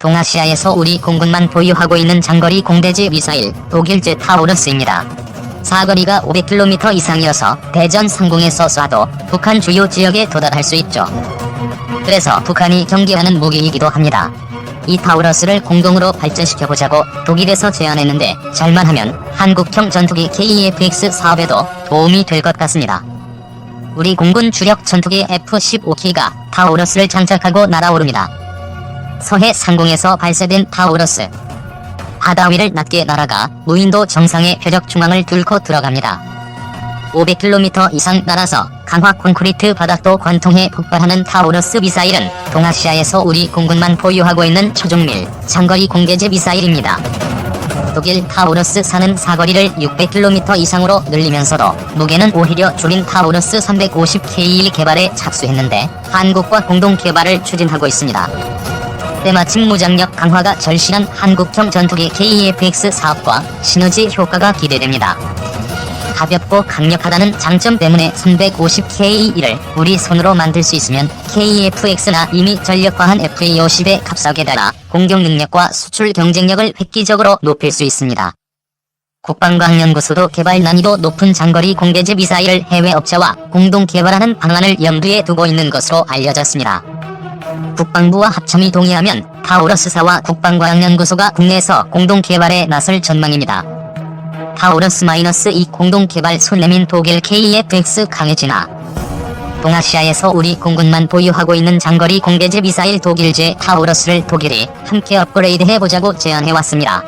동아시아에서 우리 공군만 보유하고 있는 장거리 공대지 미사일 독일제 타우러스입니다. 사거리가 500km 이상이어서 대전 상공에서 쏴도 북한 주요 지역에 도달할 수 있죠. 그래서 북한이 경계하는 무기이기도 합니다. 이 타우러스를 공동으로 발전시켜보자고 독일에서 제안했는데 잘만 하면 한국형 전투기 KF-X 사업에도 도움이 될 것 같습니다. 우리 공군 주력 전투기 F-15K가 타우러스를 장착하고 날아오릅니다. 서해 상공에서 발사된 타우러스. 바다 위를 낮게 날아가 무인도 정상의 표적 중앙을 뚫고 들어갑니다. 500km 이상 날아서 강화 콘크리트 바닥도 관통해 폭발하는 타우러스 미사일은 동아시아에서 우리 공군만 보유하고 있는 초중밀 장거리 공대지 미사일입니다. 독일 타우러스4는 사거리를 600km 이상으로 늘리면서도 무게는 오히려 줄인 타우러스 350K 개발에 착수했는데 한국과 공동 개발을 추진하고 있습니다. 때마침 무장력 강화가 절실한 한국형 전투기 KF-X 사업과 시너지 효과가 기대됩니다. 가볍고 강력하다는 장점 때문에 350K1을 우리 손으로 만들 수 있으면 KF-X나 이미 전력화한 FA-50에 값싸게 달아 공격 능력과 수출 경쟁력을 획기적으로 높일 수 있습니다. 국방과학연구소도 개발 난이도 높은 장거리 공대지 미사일을 해외 업체와 공동 개발하는 방안을 염두에 두고 있는 것으로 알려졌습니다. 국방부와 합참이 동의하면 타우러스사와 국방과학연구소가 국내에서 공동 개발에 나설 전망입니다. 타우러스-2 공동 개발 손 내민 독일 KF-X 강해진화. 동아시아에서 우리 공군만 보유하고 있는 장거리 공대지 미사일 독일제 타우러스를 독일이 함께 업그레이드 해보자고 제안해왔습니다.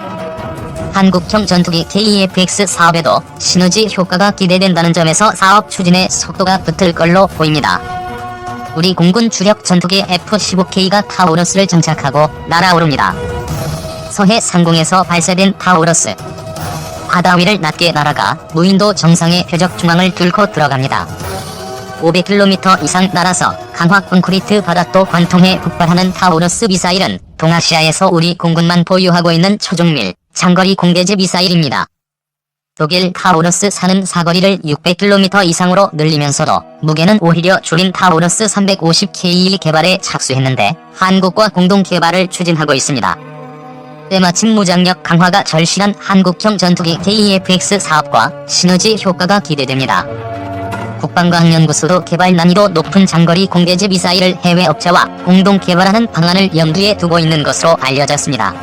한국형 전투기 KF-X 사업에도 시너지 효과가 기대된다는 점에서 사업 추진에 속도가 붙을 걸로 보입니다. 우리 공군 주력 전투기 F-15K가 타우러스를 장착하고 날아오릅니다. 서해 상공에서 발사된 타우러스. 바다 위를 낮게 날아가 무인도 정상의 표적 중앙을 뚫고 들어갑니다. 500km 이상 날아서 강화 콘크리트 바닥도 관통해 폭발하는 타우러스 미사일은 동아시아에서 우리 공군만 보유하고 있는 초중밀 장거리 공대지 미사일입니다. 독일 타우러스4는 사거리를 600km 이상으로 늘리면서도 무게는 오히려 줄인 타우러스 350K 개발에 착수했는데 한국과 공동 개발을 추진하고 있습니다. 때마침 무장력 강화가 절실한 한국형 전투기 KF-X 사업과 시너지 효과가 기대됩니다. 국방과학연구소도 개발 난이도 높은 장거리 공대지 미사일을 해외 업체와 공동 개발하는 방안을 염두에 두고 있는 것으로 알려졌습니다.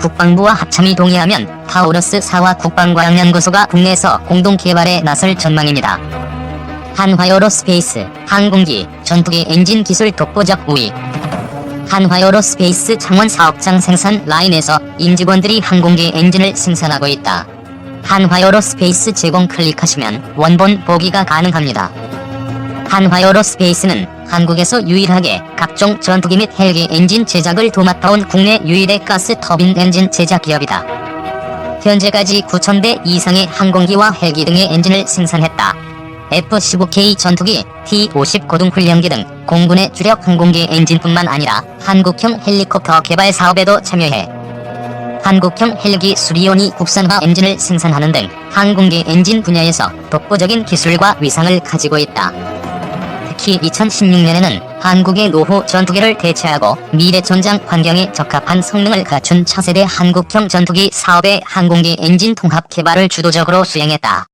국방부와 합참이 동의하면 타우러스4와 국방과학연구소가 국내에서 공동 개발에 나설 전망입니다. 한화에어로스페이스 항공기 전투기 엔진 기술 독보적 우위. 한화에어로스페이스 창원 사업장 생산 라인에서 임직원들이 항공기 엔진을 생산하고 있다. 한화에어로스페이스 제공 클릭하시면 원본 보기가 가능합니다. 한화에어로스페이스는 한국에서 유일하게 각종 전투기 및 헬기 엔진 제작을 도맡아온 국내 유일의 가스 터빈 엔진 제작 기업이다. 현재까지 9,000대 이상의 항공기와 헬기 등의 엔진을 생산했다. F-15K 전투기, T-50 고등훈련기 등 공군의 주력 항공기 엔진뿐만 아니라 한국형 헬리콥터 개발 사업에도 참여해 한국형 헬기 수리온이 국산화 엔진을 생산하는 등 항공기 엔진 분야에서 독보적인 기술과 위상을 가지고 있다. 특히 2016년에는 한국의 노후 전투기를 대체하고 미래전장 환경에 적합한 성능을 갖춘 차세대 한국형 전투기 사업의 항공기 엔진 통합 개발을 주도적으로 수행했다.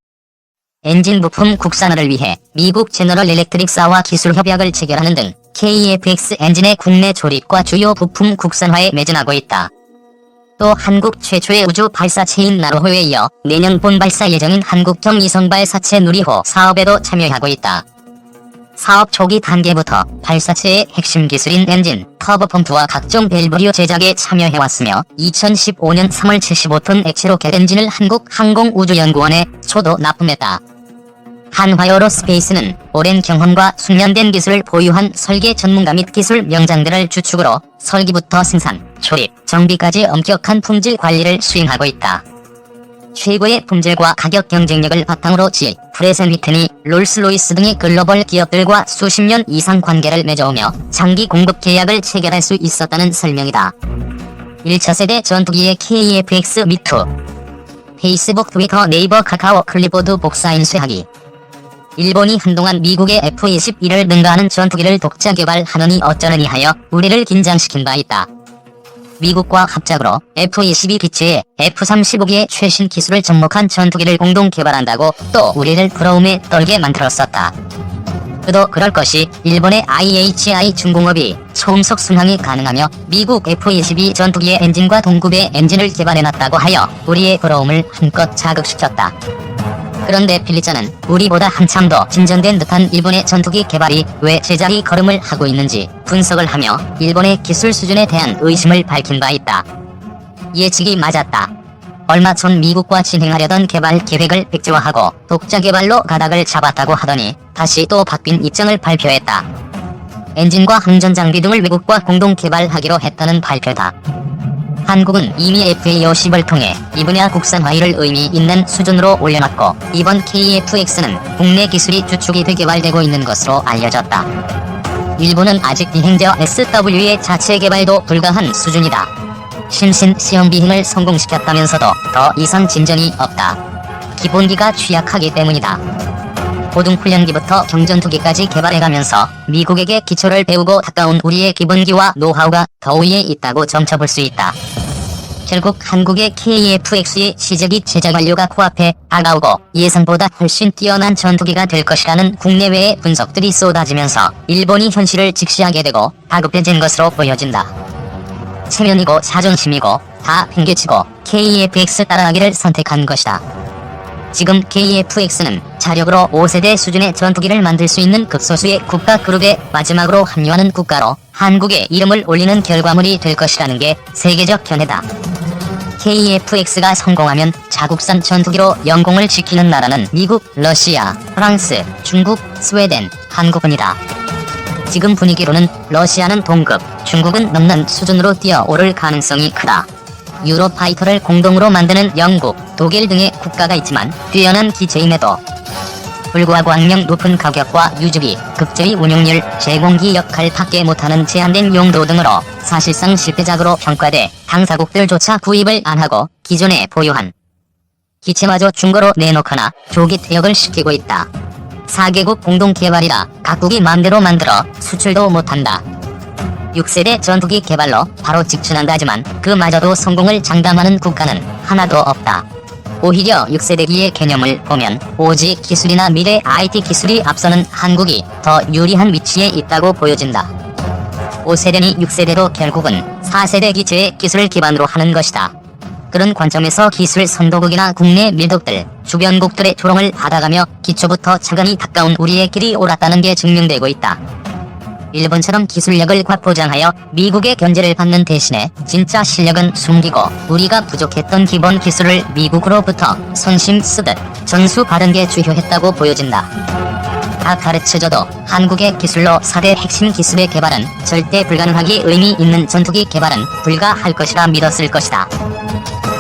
엔진 부품 국산화를 위해 미국 제너럴 일렉트릭사와 기술 협약을 체결하는 등 KF-X 엔진의 국내 조립과 주요 부품 국산화에 매진하고 있다. 또 한국 최초의 우주 발사체인 나로호에 이어 내년 본 발사 예정인 한국형 위성 발사체 누리호 사업에도 참여하고 있다. 사업 초기 단계부터 발사체의 핵심 기술인 엔진, 터보펌프와 각종 밸브류 제작에 참여해왔으며 2015년 3월 75톤 액체로켓 엔진을 한국항공우주연구원에 초도 납품했다. 한화에어로스페이스는 오랜 경험과 숙련된 기술을 보유한 설계 전문가 및 기술 명장들을 주축으로 설계부터 생산, 조립, 정비까지 엄격한 품질 관리를 수행하고 있다. 최고의 품질과 가격 경쟁력을 바탕으로 GE, 프레센 휘트니, 롤스로이스 등의 글로벌 기업들과 수십 년 이상 관계를 맺어오며 장기 공급 계약을 체결할 수 있었다는 설명이다. 1차 세대 전투기의 KF-X 미투. 페이스북, 트위터, 네이버, 카카오, 클립보드 복사 인쇄하기. 일본이 한동안 미국의 F-21을 능가하는 전투기를 독자 개발하느니 어쩌느니 하여 우리를 긴장시킨 바 있다. 미국과 합작으로 F-22 기체에 F-35기의 최신 기술을 접목한 전투기를 공동 개발한다고 또 우리를 부러움에 떨게 만들었었다. 그도 그럴 것이 일본의 IHI 중공업이 초음속 순항이 가능하며 미국 F-22 전투기의 엔진과 동급의 엔진을 개발해놨다고 하여 우리의 부러움을 한껏 자극시켰다. 그런데 필리자는 우리보다 한참 더 진전된 듯한 일본의 전투기 개발이 왜 제자리 걸음을 하고 있는지 분석을 하며 일본의 기술 수준에 대한 의심을 밝힌 바 있다. 예측이 맞았다. 얼마 전 미국과 진행하려던 개발 계획을 백지화하고 독자 개발로 가닥을 잡았다고 하더니 다시 또 바뀐 입장을 발표했다. 엔진과 항전 장비 등을 외국과 공동 개발하기로 했다는 발표다. 한국은 이미 FA50을 통해 이 분야 국산화를 의미 있는 수준으로 올려놨고 이번 KF-X는 국내 기술이 주축이 돼 개발되고 있는 것으로 알려졌다. 일본은 아직 비행저 SW의 자체 개발도 불가한 수준이다. 심신 시험 비행을 성공시켰다면서도 더 이상 진전이 없다. 기본기가 취약하기 때문이다. 고등훈련기부터 경전투기까지 개발해가면서 미국에게 기초를 배우고 가까운 우리의 기본기와 노하우가 더 위에 있다고 점쳐볼 수 있다. 결국 한국의 KF-X의 시제기 제작 완료가 코앞에 다가오고 예상보다 훨씬 뛰어난 전투기가 될 것이라는 국내외의 분석들이 쏟아지면서 일본이 현실을 직시하게 되고 다급해진 것으로 보여진다. 체면이고 자존심이고 다 팽개치고 KF-X 따라하기를 선택한 것이다. 지금 KF-X는 자력으로 5세대 수준의 전투기를 만들 수 있는 극소수의 국가 그룹에 마지막으로 합류하는 국가로 한국의 이름을 올리는 결과물이 될 것이라는 게 세계적 견해다. KF-X가 성공하면 자국산 전투기로 영공을 지키는 나라는 미국, 러시아, 프랑스, 중국, 스웨덴, 한국뿐이다. 지금 분위기로는 러시아는 동급, 중국은 넘는 수준으로 뛰어오를 가능성이 크다. 유로파이터를 공동으로 만드는 영국, 독일 등의 국가가 있지만 뛰어난 기체임에도 불구하고 악명 높은 가격과 유지비, 극저의 운용률, 제공기 역할밖에 못하는 제한된 용도 등으로 사실상 실패작으로 평가돼 당사국들조차 구입을 안하고 기존에 보유한 기체마저 중고로 내놓거나 조기 퇴역을 시키고 있다. 4개국 공동 개발이라 각국이 맘대로 만들어 수출도 못한다. 6세대 전투기 개발로 바로 직진한다지만 그마저도 성공을 장담하는 국가는 하나도 없다. 오히려 6세대기의 개념을 보면 오직 기술이나 미래 IT 기술이 앞서는 한국이 더 유리한 위치에 있다고 보여진다. 5세대니 6세대도 결국은 4세대 기체의 기술을 기반으로 하는 것이다. 그런 관점에서 기술 선도국이나 국내 밀독들, 주변국들의 조롱을 받아가며 기초부터 차근히 가까운 우리의 길이 옳았다는 게 증명되고 있다. 일본처럼 기술력을 과포장하여 미국의 견제를 받는 대신에 진짜 실력은 숨기고 우리가 부족했던 기본 기술을 미국으로부터 손심 쓰듯 전수 받은 게 주요했다고 보여진다. 다 가르쳐줘도 한국의 기술로 4대 핵심 기술의 개발은 절대 불가능하기 의미 있는 전투기 개발은 불가할 것이라 믿었을 것이다.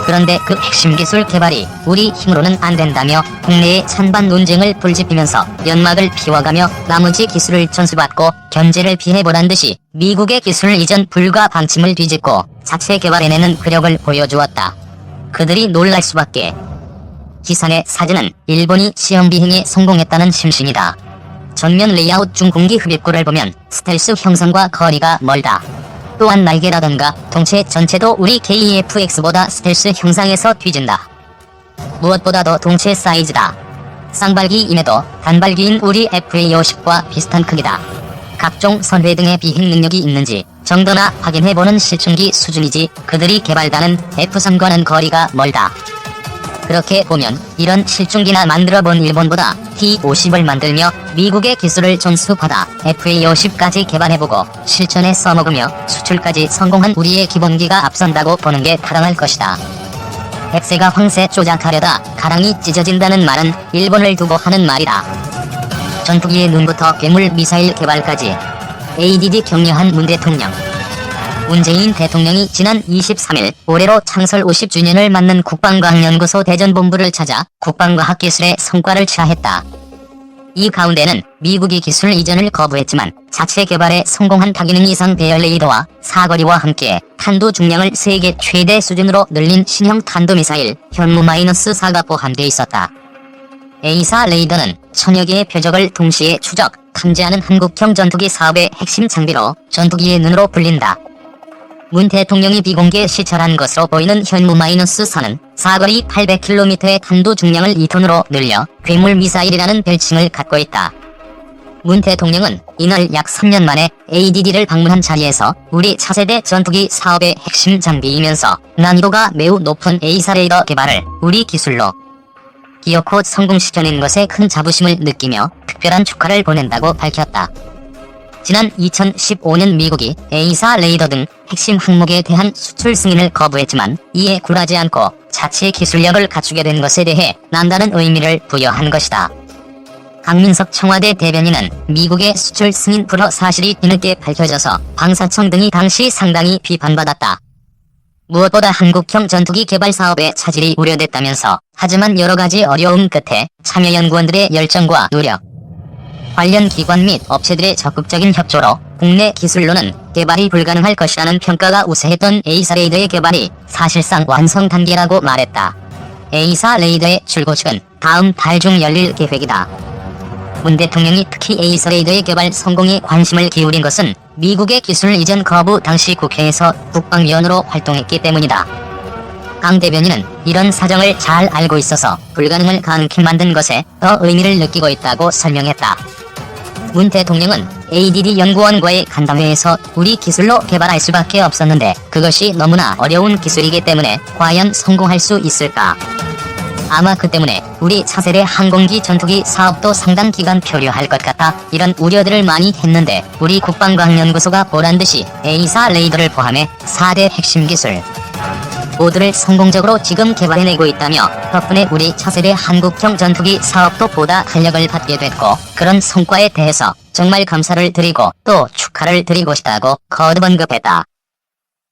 그런데 그 핵심 기술 개발이 우리 힘으로는 안 된다며 국내의 찬반 논쟁을 불지피면서 연막을 피워가며 나머지 기술을 전수받고 견제를 피해보란 듯이 미국의 기술 이전 불가 방침을 뒤집고 자체 개발해내는 괴력을 보여주었다. 그들이 놀랄 수밖에. 기상의 사진은 일본이 시험 비행에 성공했다는 심신이다. 전면 레이아웃 중 공기 흡입구를 보면 스텔스 형상과 거리가 멀다. 또한 날개라던가 동체 전체도 우리 KF-X보다 스텔스 형상에서 뒤진다. 무엇보다도 동체 사이즈다. 쌍발기임에도 단발기인 우리 FA-50과 비슷한 크기다. 각종 선회 등의 비행 능력이 있는지 정도나 확인해보는 실증기 수준이지 그들이 개발다는 F-3과는 거리가 멀다. 그렇게 보면 이런 실중기나 만들어본 일본보다 T-50을 만들며 미국의 기술을 전수받아 FA-50까지 개발해보고 실전에 써먹으며 수출까지 성공한 우리의 기본기가 앞선다고 보는 게 타당할 것이다. 백세가 황새 조작하려다 가랑이 찢어진다는 말은 일본을 두고 하는 말이다. 전투기의 눈부터 괴물 미사일 개발까지 ADD 격려한 문 대통령. 문재인 대통령이 지난 23일 올해로 창설 50주년을 맞는 국방과학연구소 대전본부를 찾아 국방과학기술의 성과를 취하했다. 이 가운데는 미국이 기술 이전을 거부했지만 자체 개발에 성공한 다기능 이상 배열 레이더와 사거리와 함께 탄도 중량을 세계 최대 수준으로 늘린 신형 탄도미사일 현무-4가 포함돼 있었다. A4 레이더는 천여 개의 표적을 동시에 추적, 탐지하는 한국형 전투기 사업의 핵심 장비로 전투기의 눈으로 불린다. 문 대통령이 비공개 시찰한 것으로 보이는 현무-4는 사거리 800km의 탄도 중량을 2톤으로 늘려 괴물 미사일이라는 별칭을 갖고 있다. 문 대통령은 이날 약 3년 만에 ADD를 방문한 자리에서 우리 차세대 전투기 사업의 핵심 장비이면서 난이도가 매우 높은 에이사 레이더 개발을 우리 기술로 기어코 성공시켜낸 것에 큰 자부심을 느끼며 특별한 축하를 보낸다고 밝혔다. 지난 2015년 미국이 에이사 레이더 등 핵심 항목에 대한 수출 승인을 거부했지만 이에 굴하지 않고 자체 기술력을 갖추게 된 것에 대해 남다른 의미를 부여한 것이다. 강민석 청와대 대변인은 미국의 수출 승인 불허 사실이 뒤늦게 밝혀져서 방사청 등이 당시 상당히 비판받았다. 무엇보다 한국형 전투기 개발 사업에 차질이 우려됐다면서 하지만 여러가지 어려움 끝에 참여 연구원들의 열정과 노력, 관련 기관 및 업체들의 적극적인 협조로 국내 기술로는 개발이 불가능할 것이라는 평가가 우세했던 에이사 레이더의 개발이 사실상 완성 단계라고 말했다. 에이사 레이더의 출고식은 다음 달 중 열릴 계획이다. 문 대통령이 특히 에이사 레이더의 개발 성공에 관심을 기울인 것은 미국의 기술 이전 거부 당시 국회에서 국방위원으로 활동했기 때문이다. 강 대변인은 이런 사정을 잘 알고 있어서 불가능을 가능케 만든 것에 더 의미를 느끼고 있다고 설명했다. 문 대통령은 ADD 연구원과의 간담회에서 우리 기술로 개발할 수밖에 없었는데 그것이 너무나 어려운 기술이기 때문에 과연 성공할 수 있을까? 아마 그 때문에 우리 차세대 항공기 전투기 사업도 상당 기간 표류할 것 같아 이런 우려들을 많이 했는데 우리 국방과학연구소가 보란듯이 에이사 레이더를 포함해 4대 핵심 기술 모두를 성공적으로 지금 개발해내고 있다며 덕분에 우리 차세대 한국형 전투기 사업도 보다 탄력을 받게 됐고 그런 성과에 대해서 정말 감사를 드리고 또 축하를 드리고 싶다고 거듭 언급했다.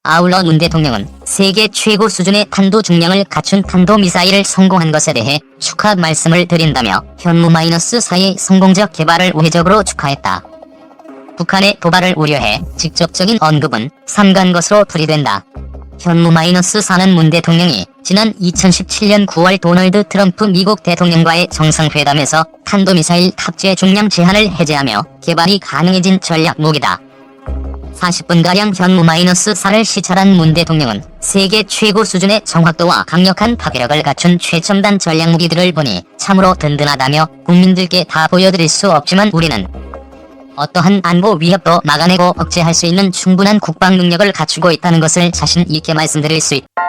아울러 문 대통령은 세계 최고 수준의 탄도 중량을 갖춘 탄도미사일을 성공한 것에 대해 축하 말씀을 드린다며 현무-4의 성공적 개발을 우회적으로 축하했다. 북한의 도발을 우려해 직접적인 언급은 삼가한 것으로 풀이된다. 현무-4는 문 대통령이 지난 2017년 9월 도널드 트럼프 미국 대통령과의 정상회담에서 탄도미사일 탑재 중량 제한을 해제하며 개발이 가능해진 전략 무기다. 40분가량 현무-4를 시찰한 문 대통령은 세계 최고 수준의 정확도와 강력한 파괴력을 갖춘 최첨단 전략 무기들을 보니 참으로 든든하다며 국민들께 다 보여드릴 수 없지만 우리는 어떠한 안보 위협도 막아내고 억제할 수 있는 충분한 국방 능력을 갖추고 있다는 것을 자신 있게 말씀드릴 수 있다.